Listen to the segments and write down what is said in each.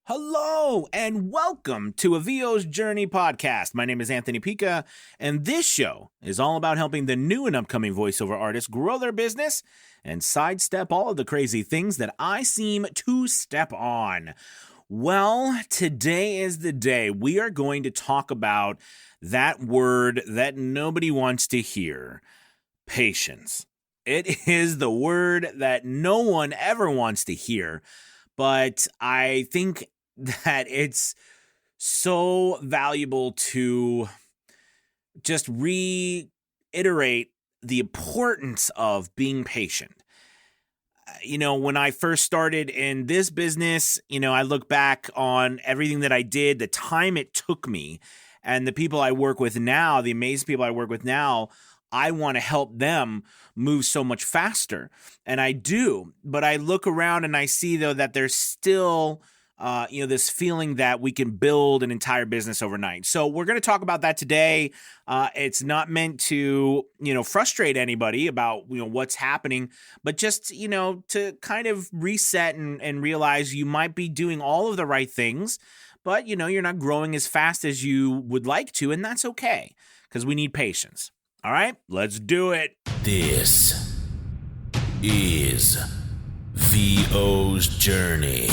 Hello and welcome to a VO's Journey podcast. My name is Anthony Pica, and this show is all about helping the new and upcoming voiceover artists grow their business and sidestep all of the crazy things that I seem to step on. Well, today is the day we are going to talk about that word that nobody wants to hear: patience. It is the word that no one ever wants to hear, but I think that it's so valuable to just reiterate the importance of being patient. When I first started in this business, I look back on everything that I did, the time it took me, and the people I work with now, the amazing people I work with now. I want to help them move so much faster. And I do. But I look around and I see, though, that there's still this feeling that we can build an entire business overnight. So we're going to talk about that today. It's not meant to, frustrate anybody about, what's happening, but just, to kind of reset and realize you might be doing all of the right things, but, you're not growing as fast as you would like to. And that's okay, because we need patience. All right, let's do it. This is VO's Journey.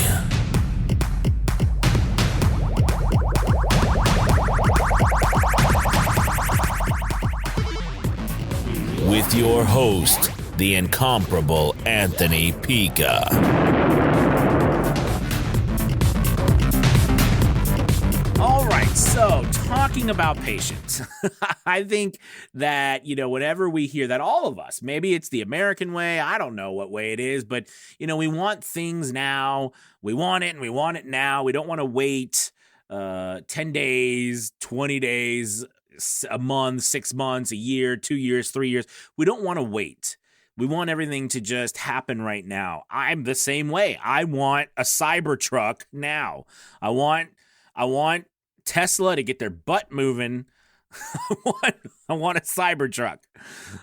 With your host, the incomparable Anthony Pica. All right, so talking about patience, I think that, whenever we hear that, all of us, maybe it's the American way, I don't know what way it is, but, we want things now, we want it and we want it now. We don't want to wait 10 days, 20 days, a month, 6 months, a year, 2 years, 3 years. We don't want to wait. We want everything to just happen right now. I'm the same way. I want a Cybertruck now. I want Tesla to get their butt moving. I want a Cybertruck.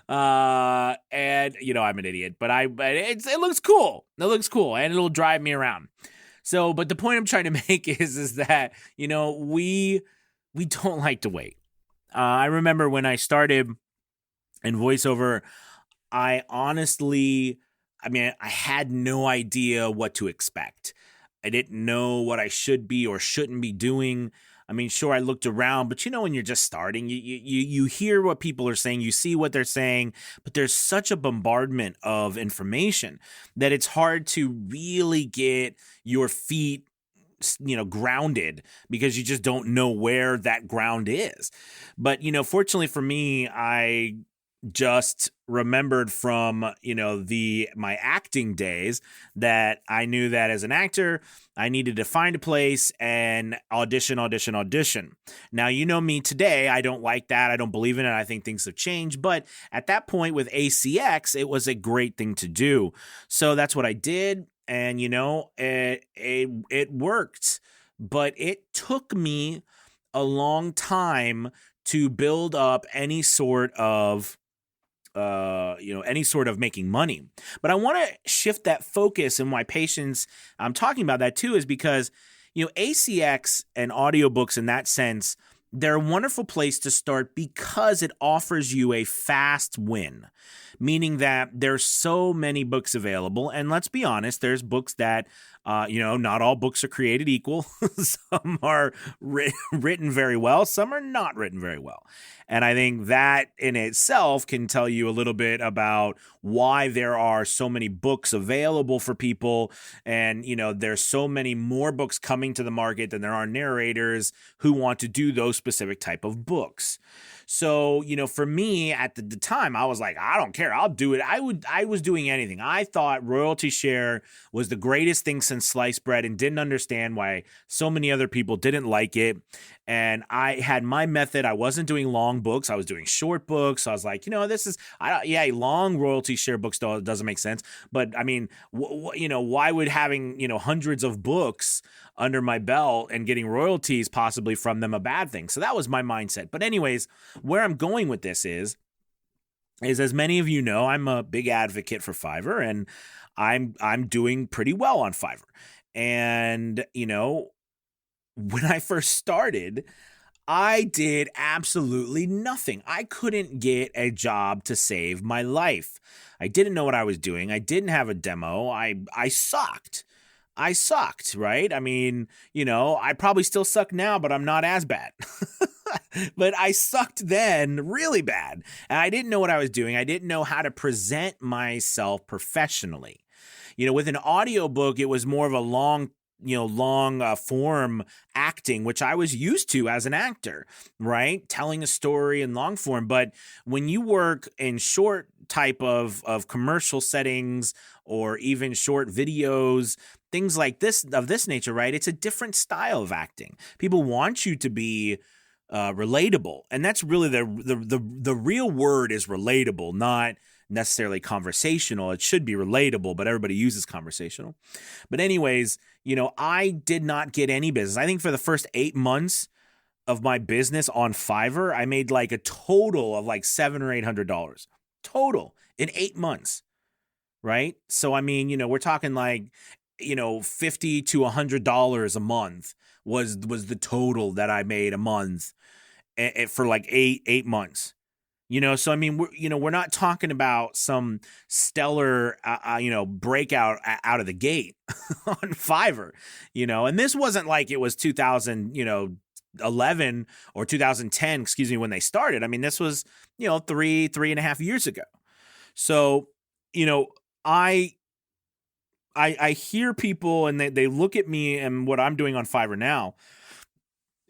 And I'm an idiot, but it looks cool. It looks cool, and it'll drive me around. So, but the point I'm trying to make is that, we don't like to wait. I remember when I started in voiceover, I had no idea what to expect. I didn't know what I should be or shouldn't be doing. Sure, I looked around, but when you're just starting, you hear what people are saying, you see what they're saying, but there's such a bombardment of information that it's hard to really get your feet grounded, because you just don't know where that ground is. But, fortunately for me, I just remembered from, my acting days that I knew that as an actor, I needed to find a place and audition. Now, me today, I don't like that. I don't believe in it. I think things have changed. But at that point with ACX, it was a great thing to do. So that's what I did. And, it worked, but it took me a long time to build up any sort of making money. But I want to shift that focus, and why patience, I'm talking about that too, is because, ACX and audiobooks in that sense, they're a wonderful place to start because it offers you a fast win, meaning that there's so many books available. And let's be honest, there's books that, not all books are created equal. Some are written very well. Some are not written very well. And I think that in itself can tell you a little bit about why there are so many books available for people. And, there's so many more books coming to the market than there are narrators who want to do those specific type of books. So, for me at the time, I was like, I don't care. I'll do it. I was doing anything. I thought royalty share was the greatest thing since sliced bread, and didn't understand why so many other people didn't like it. And I had my method. I wasn't doing long books. I was doing short books. So I was like, long royalty share books doesn't make sense. But why would having, hundreds of books under my belt and getting royalties possibly from them a bad thing? So that was my mindset. But anyways, where I'm going with this is as many of you know, I'm a big advocate for Fiverr, and I'm doing pretty well on Fiverr. And, when I first started, I did absolutely nothing. I couldn't get a job to save my life. I didn't know what I was doing. I didn't have a demo. I sucked. I sucked, right? I mean, I probably still suck now, but I'm not as bad. But I sucked then really bad. And I didn't know what I was doing. I didn't know how to present myself professionally. With an audiobook, it was more of a long form acting, which I was used to as an actor, right? Telling a story in long form. But when you work in short type of commercial settings or even short videos, things like this, of this nature, right? It's a different style of acting. People want you to be relatable. And that's really the real word is relatable, not necessarily conversational. It should be relatable, but everybody uses conversational. But anyways, I did not get any business. I think for the first 8 months of my business on Fiverr, I made like a total of like $700 or $800 total in 8 months. Right. So, I mean, we're talking like, $50 to $100 a month was the total that I made a month for like eight months. So I mean, we're not talking about some stellar, breakout out of the gate on Fiverr, and this wasn't like it was 2011 or 2010, when they started. I mean, this was, 3.5 years ago. So, I hear people and they look at me and what I'm doing on Fiverr now.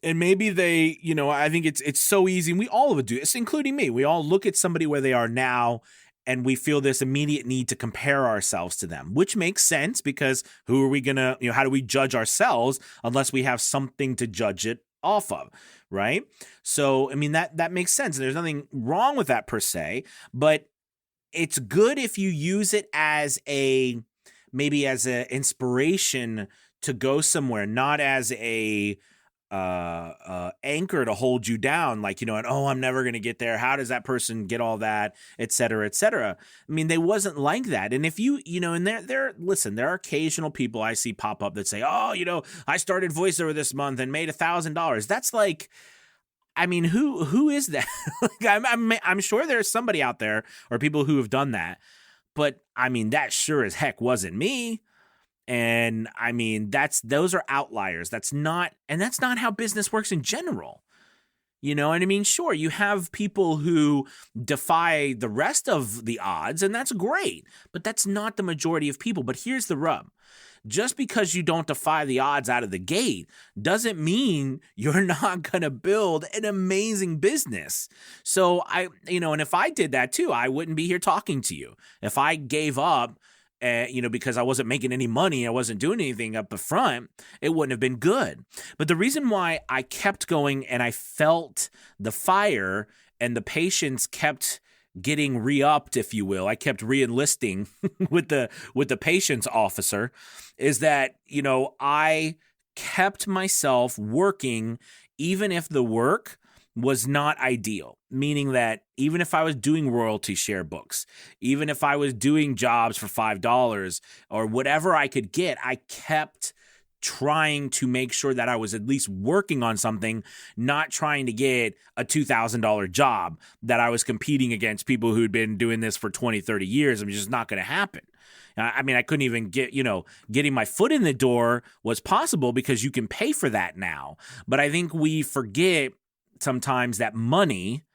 And maybe they, I think it's so easy. And we all would do this, including me. We all look at somebody where they are now and we feel this immediate need to compare ourselves to them, which makes sense because who are we going to, how do we judge ourselves unless we have something to judge it off of, right? So, I mean, that makes sense. There's nothing wrong with that per se, but it's good if you use it as maybe as an inspiration to go somewhere, not as a anchor to hold you down, like, and I'm never going to get there. How does that person get all that, et cetera, et cetera. I mean, they wasn't like that. And if you, and listen, there are occasional people I see pop up that say, oh, I started voiceover this month and made $1,000. That's like, I mean, who is that? Like, I'm sure there's somebody out there or people who have done that, but I mean, that sure as heck wasn't me. And I mean, those are outliers. That's not how business works in general. You know what I mean? Sure, you have people who defy the rest of the odds, and that's great, but that's not the majority of people. But here's the rub. Just because you don't defy the odds out of the gate doesn't mean you're not going to build an amazing business. So and if I did that too, I wouldn't be here talking to you. If I gave up, because I wasn't making any money, I wasn't doing anything up the front, it wouldn't have been good. But the reason why I kept going and I felt the fire and the patience kept getting re-upped, if you will, I kept re-enlisting with the patience officer, is that, I kept myself working even if the work was not ideal, meaning that even if I was doing royalty share books, even if I was doing jobs for $5 or whatever I could get, I kept trying to make sure that I was at least working on something, not trying to get a $2,000 job that I was competing against people who'd been doing this for 20, 30 years. I mean, it's just not going to happen. I mean, I couldn't even getting my foot in the door was possible because you can pay for that now. But I think we forget sometimes that money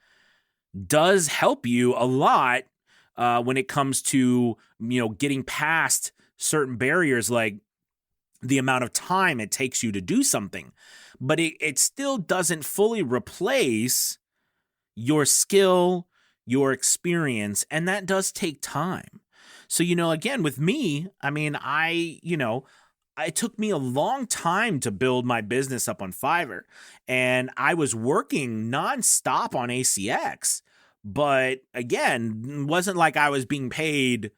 does help you a lot when it comes to, getting past certain barriers, like the amount of time it takes you to do something. But it still doesn't fully replace your skill, your experience, and that does take time. So, again, with me, I mean, it took me a long time to build my business up on Fiverr, and I was working nonstop on ACX. But again, it wasn't like I was being paid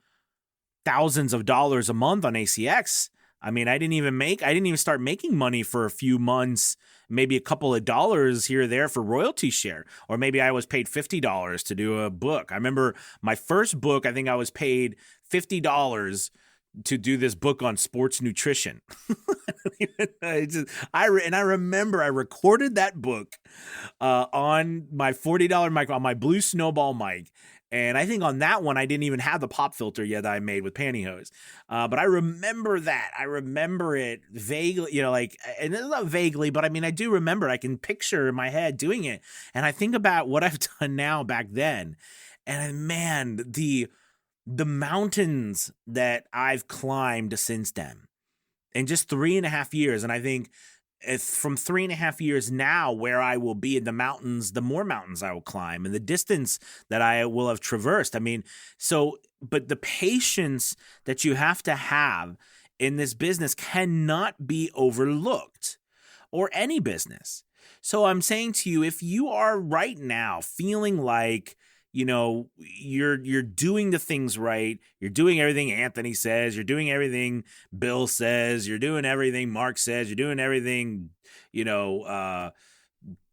thousands of dollars a month on ACX. I mean, I didn't even start making money for a few months, maybe a couple of dollars here or there for royalty share, or maybe I was paid $50 to do a book. I remember my first book, I think I was paid $50 to do this book on sports nutrition. I remember I recorded that book on my $40 mic, on my Blue Snowball mic. And I think on that one, I didn't even have the pop filter yet that I made with pantyhose. But I remember that. I remember it vaguely, and it's not vaguely, but I mean, I do remember. I can picture in my head doing it. And I think about what I've done now back then. And man, the mountains that I've climbed since then in just 3.5 years. And I think from 3.5 years now, where I will be in the mountains, the more mountains I will climb and the distance that I will have traversed. I mean, but the patience that you have to have in this business cannot be overlooked, or any business. So I'm saying to you, if you are right now feeling like, you're doing the things right, you're doing everything Anthony says, you're doing everything Bill says, you're doing everything Mark says, you're doing everything,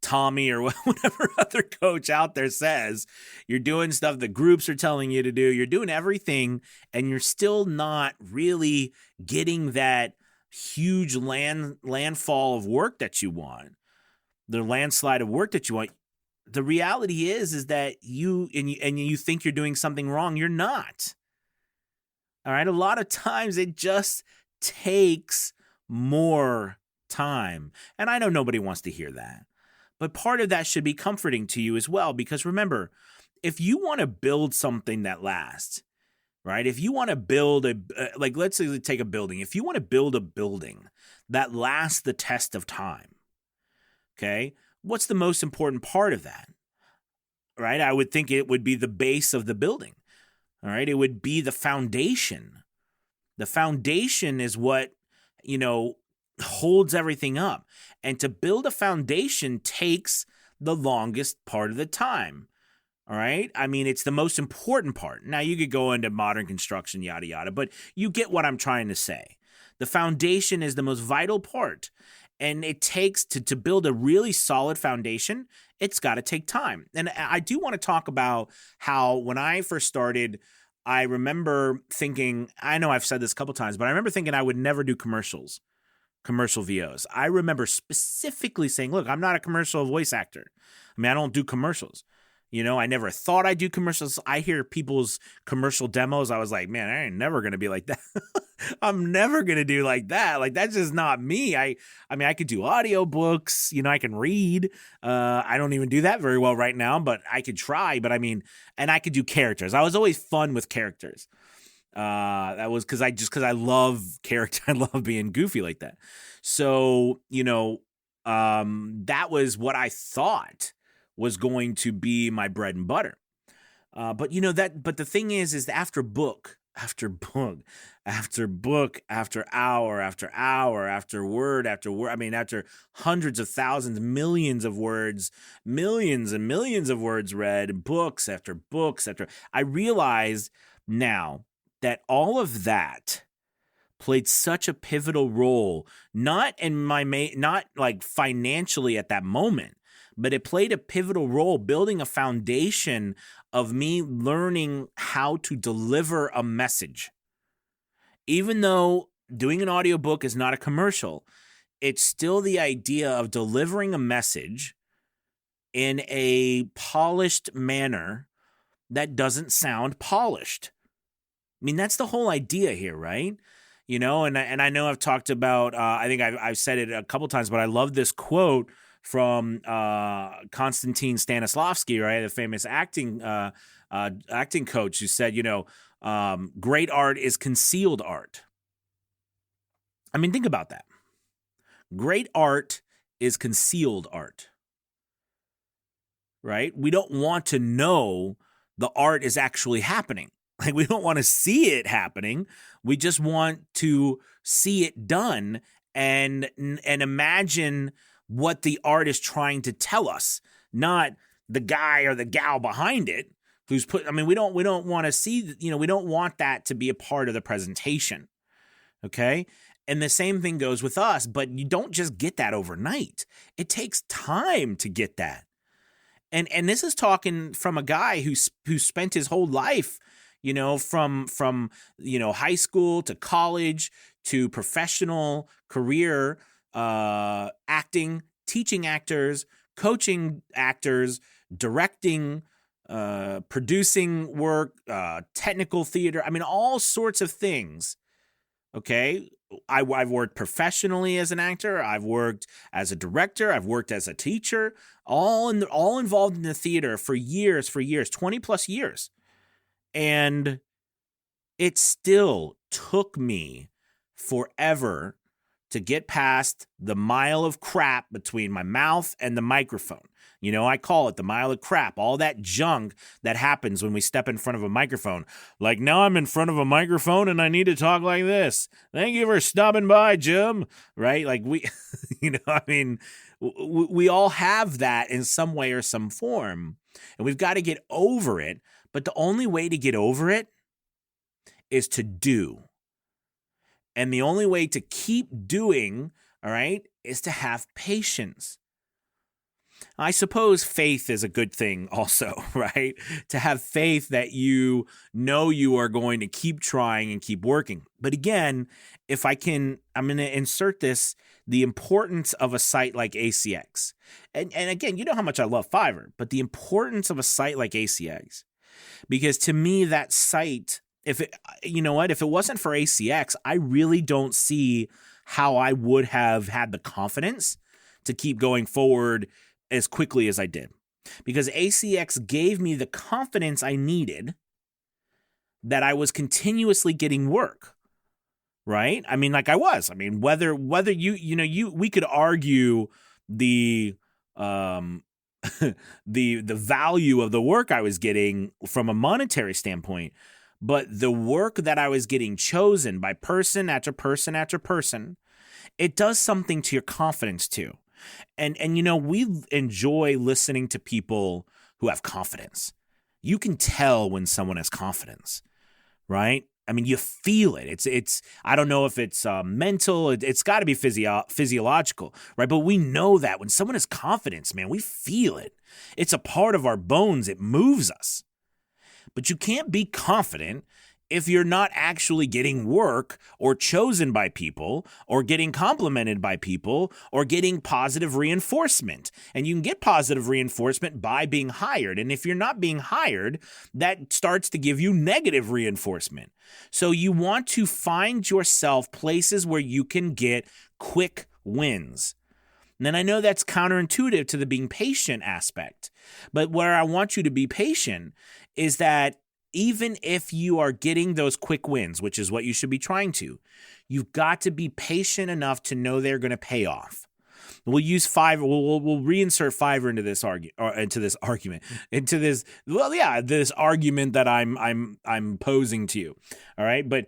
Tommy or whatever other coach out there says, you're doing stuff the groups are telling you to do, you're doing everything, and you're still not really getting that huge landfall of work that you want, the landslide of work that you want. The reality is that you think you're doing something wrong. You're not. All right. A lot of times it just takes more time. And I know nobody wants to hear that, but part of that should be comforting to you as well. Because remember, if you want to build something that lasts, right? If you want to build let's say take a building. If you want to build a building that lasts the test of time, okay, what's the most important part of that, right? I would think it would be the base of the building, all right? It would be the foundation. The foundation is what, holds everything up. And to build a foundation takes the longest part of the time, all right? I mean, it's the most important part. Now, you could go into modern construction, yada, yada, but you get what I'm trying to say. The foundation is the most vital part. And it takes to build a really solid foundation, it's got to take time. And I do want to talk about how when I first started, I remember thinking, I know I've said this a couple times, but I remember thinking I would never do commercial VOs. I remember specifically saying, look, I'm not a commercial voice actor. I mean, I don't do commercials. I never thought I'd do commercials. I hear people's commercial demos. I was like, man, I ain't never going to be like that. I'm never going to do like that. Like, that's just not me. I mean, I could do audiobooks, I can read. I don't even do that very well right now, but I could try. But I mean, and I could do characters. I was always fun with characters. That was because I love character. I love being goofy like that. So, that was what I thought was going to be my bread and butter. But the thing is after book, after book, after book, after hour, after word, I mean, after hundreds of thousands, millions of words, millions and millions of words read, books, after I realized now that all of that played such a pivotal role, not like financially at that moment, but it played a pivotal role building a foundation of me learning how to deliver a message. Even though doing an audiobook is not a commercial, it's still the idea of delivering a message in a polished manner that doesn't sound polished. I mean, that's the whole idea here, right? And I know I've talked about, I think I've said it a couple times, but I love this quote from Konstantin Stanislavski, right, the famous acting coach, who said, great art is concealed art. I mean, think about that. Great art is concealed art, right? We don't want to know the art is actually happening. Like, we don't want to see it happening. We just want to see it done and imagine what the art is trying to tell us, not the guy or the gal behind it who's we don't want to see, we don't want that to be a part of the presentation. Okay. And the same thing goes with us, but you don't just get that overnight. It takes time to get that. And this is talking from a guy who spent his whole life, from high school to college to professional career, acting, teaching actors, coaching actors, directing, producing work, technical theater. I mean, all sorts of things. Okay. I've worked professionally as an actor. I've worked as a director. I've worked as a teacher, all involved in the theater for years, 20 plus years. And it still took me forever to get past the mile of crap between my mouth and the microphone. I call it the mile of crap, all that junk that happens when we step in front of a microphone. Like, now I'm in front of a microphone and I need to talk like this. Thank you for stopping by, Jim. Right? Like we all have that in some way or some form, and we've got to get over it. But the only way to get over it is to do. And the only way to keep doing, all right, is to have patience. I suppose faith is a good thing also, right? To have faith that you know you are going to keep trying and keep working. But again, I'm going to insert the importance of a site like ACX. And again, you know how much I love Fiverr, but the importance of a site like ACX. Because to me, that site, if it wasn't for ACX, I really don't see how I would have had the confidence to keep going forward as quickly as I did. Because ACX gave me the confidence I needed that I was continuously getting work, right? I mean, like I was. I mean, whether we could argue the the value of the work I was getting from a monetary standpoint, but the work that I was getting chosen by person after person after person, it does something to your confidence too. And we enjoy listening to people who have confidence. You can tell when someone has confidence, right? I mean, you feel it. It's I don't know if it's mental. It's got to be physiological, right? But we know that when someone has confidence, man, we feel it. It's a part of our bones. It moves us. But you can't be confident if you're not actually getting work or chosen by people or getting complimented by people or getting positive reinforcement. And you can get positive reinforcement by being hired. And if you're not being hired, that starts to give you negative reinforcement. So you want to find yourself places where you can get quick wins. And then I know that's counterintuitive to the being patient aspect. But where I want you to be patient is that even if you are getting those quick wins, which is what you should be trying to, you've got to be patient enough to know they're going to pay off. We'll use Fiverr. We'll reinsert Fiverr into this this argument that I'm posing to you. All right, but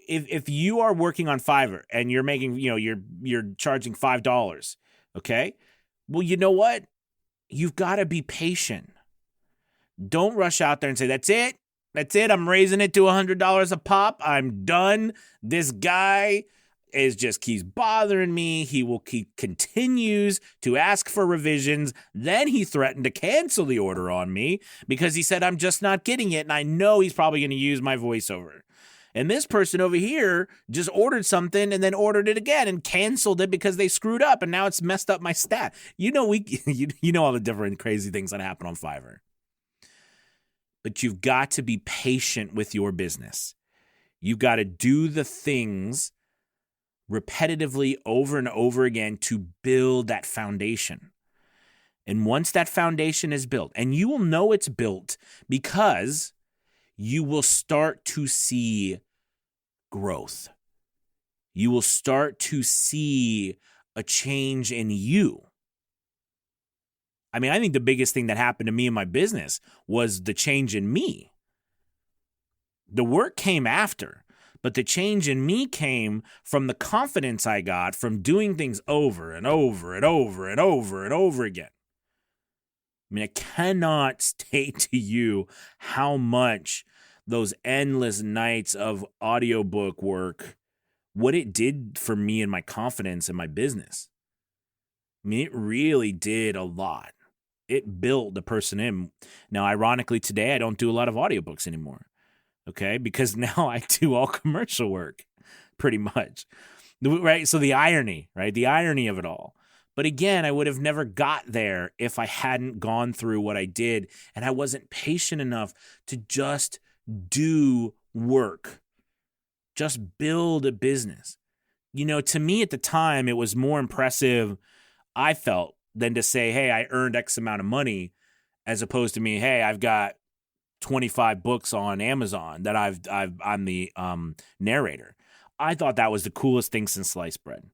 if you are working on Fiverr and you're making, you're charging $5, okay? Well, you know what? You've got to be patient. Don't rush out there and say, that's it. I'm raising it to $100 a pop. I'm done. This guy keeps bothering me. He continues to ask for revisions. Then he threatened to cancel the order on me because he said, I'm just not getting it. And I know he's probably going to use my voiceover. And this person over here just ordered something and then ordered it again and canceled it because they screwed up. And now it's messed up my stat. You know all the different crazy things that happen on Fiverr. But you've got to be patient with your business. You've got to do the things repetitively over and over again to build that foundation. And once that foundation is built, and you will know it's built because you will start to see growth. You will start to see a change in you. I mean, I think the biggest thing that happened to me in my business was the change in me. The work came after, but the change in me came from the confidence I got from doing things over and over and over and over and over again. I mean, I cannot state to you how much those endless nights of audiobook work, what it did for me and my confidence in my business. I mean, it really did a lot. It built the person in. Now, ironically, today I don't do a lot of audiobooks anymore. Okay, because now I do all commercial work, pretty much. Right? So the irony, right? The irony of it all. But again, I would have never got there if I hadn't gone through what I did and I wasn't patient enough to just do work, just build a business. To me at the time, it was more impressive, I felt, than to say, hey, I earned X amount of money, as opposed to me, hey, I've got 25 books on Amazon that I'm the narrator. I thought that was the coolest thing since sliced bread.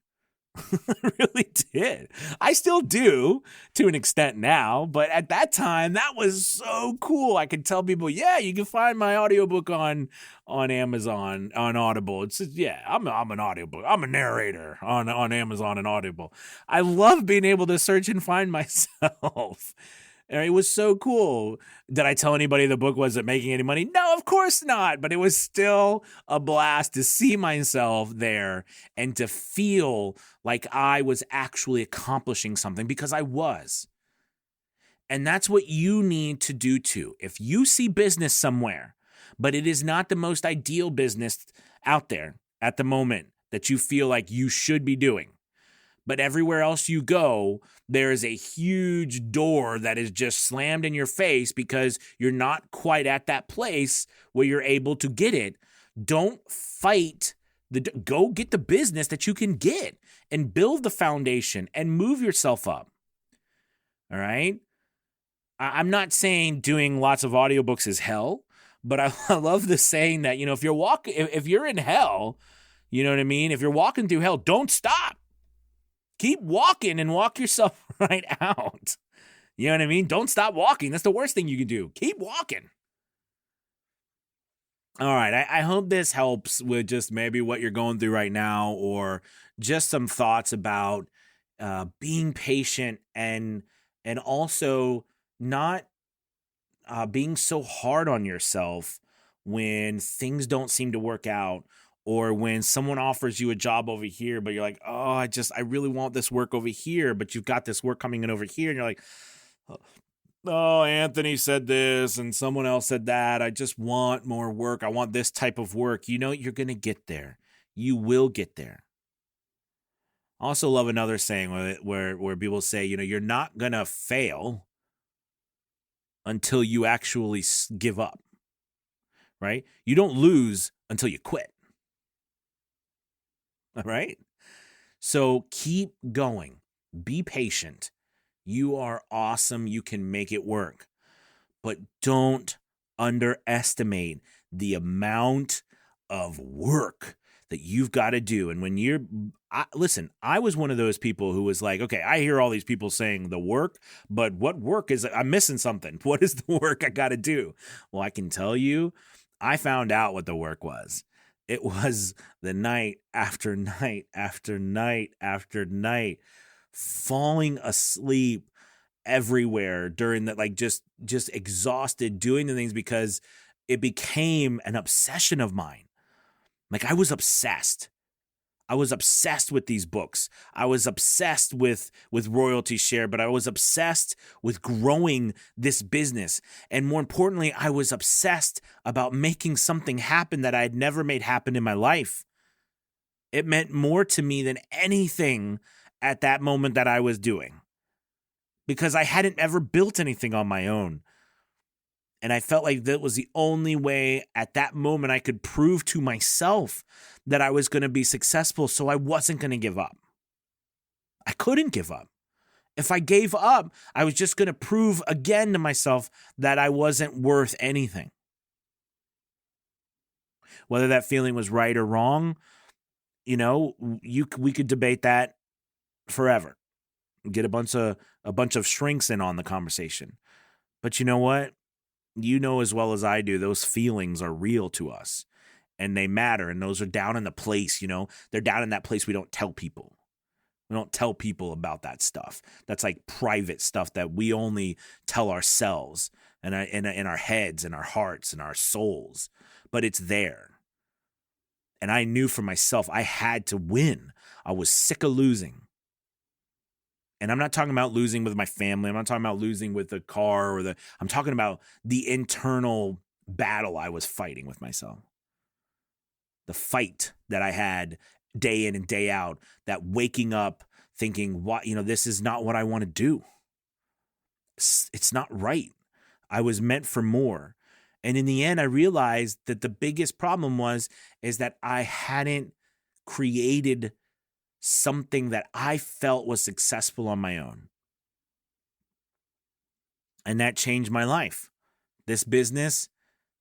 I really did. I still do to an extent now, but at that time that was so cool. I could tell people, yeah, you can find my audiobook on Amazon, on Audible. It's yeah, I'm an audiobook. I'm a narrator on Amazon and Audible. I love being able to search and find myself. And it was so cool. Did I tell anybody the book wasn't making any money? No, of course not. But it was still a blast to see myself there and to feel like I was actually accomplishing something, because I was. And that's what you need to do too. If you see business somewhere, but it is not the most ideal business out there at the moment that you feel like you should be doing, but everywhere else you go, there is a huge door that is just slammed in your face because you're not quite at that place where you're able to get it. Don't fight. Go get the business that you can get and build the foundation and move yourself up. All right? I'm not saying doing lots of audiobooks is hell, but I love the saying that, if you're in hell, you know what I mean? If you're walking through hell, don't stop. Keep walking and walk yourself right out. You know what I mean? Don't stop walking. That's the worst thing you can do. Keep walking. All right. I hope this helps with just maybe what you're going through right now, or just some thoughts about being patient and also not being so hard on yourself when things don't seem to work out, or when someone offers you a job over here, but you're like, oh, I really want this work over here, but you've got this work coming in over here, and you're like, oh, Anthony said this and someone else said that. I just want more work. I want this type of work. You're going to get there. You will get there. I also love another saying where people say, you're not going to fail until you actually give up, right? You don't lose until you quit. All right? So keep going. Be patient. You are awesome. You can make it work. But don't underestimate the amount of work that you've got to do. And when listen, I was one of those people who was like, okay, I hear all these people saying the work, but what work is, I'm missing something. What is the work I got to do? Well, I can tell you, I found out what the work was. It was the night after night after night after night, falling asleep everywhere during that, like just exhausted doing the things, because it became an obsession of mine. Like I was obsessed. I was obsessed with these books. I was obsessed with royalty share, but I was obsessed with growing this business. And more importantly, I was obsessed about making something happen that I had never made happen in my life. It meant more to me than anything at that moment that I was doing, because I hadn't ever built anything on my own. And I felt like that was the only way at that moment I could prove to myself that I was going to be successful. So I wasn't going to give up. I couldn't give up. If I gave up, I was just going to prove again to myself that I wasn't worth anything. Whether that feeling was right or wrong, we could debate that forever. Get a bunch of shrinks in on the conversation. But you know what? You know as well as I do, those feelings are real to us and they matter. And those are down in the place, they're down in that place we don't tell people. We don't tell people about that stuff. That's like private stuff that we only tell ourselves and in our heads and our hearts and our souls. But it's there. And I knew for myself, I had to win. I was sick of losing. And I'm not talking about losing with my family. I'm not talking about losing with the car I'm talking about the internal battle I was fighting with myself. The fight that I had day in and day out, that waking up thinking, this is not what I want to do. It's not right. I was meant for more. And in the end, I realized that the biggest problem is that I hadn't created something that I felt was successful on my own. And that changed my life. This business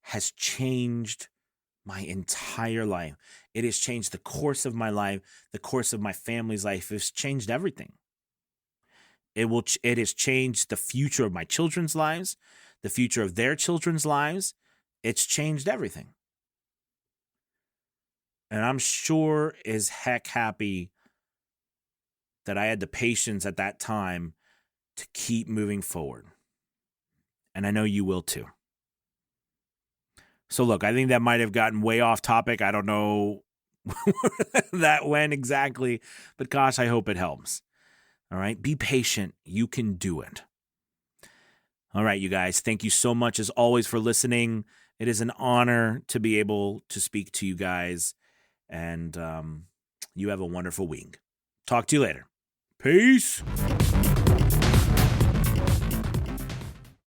has changed my entire life. It has changed the course of my life, the course of my family's life. It's changed everything. It has changed the future of my children's lives, the future of their children's lives. It's changed everything. And I'm sure as heck happy that I had the patience at that time to keep moving forward. And I know you will too. So look, I think that might have gotten way off topic. I don't know that when exactly, but gosh, I hope it helps. All right, be patient. You can do it. All right, you guys, thank you so much as always for listening. It is an honor to be able to speak to you guys, and you have a wonderful week. Talk to you later. Peace.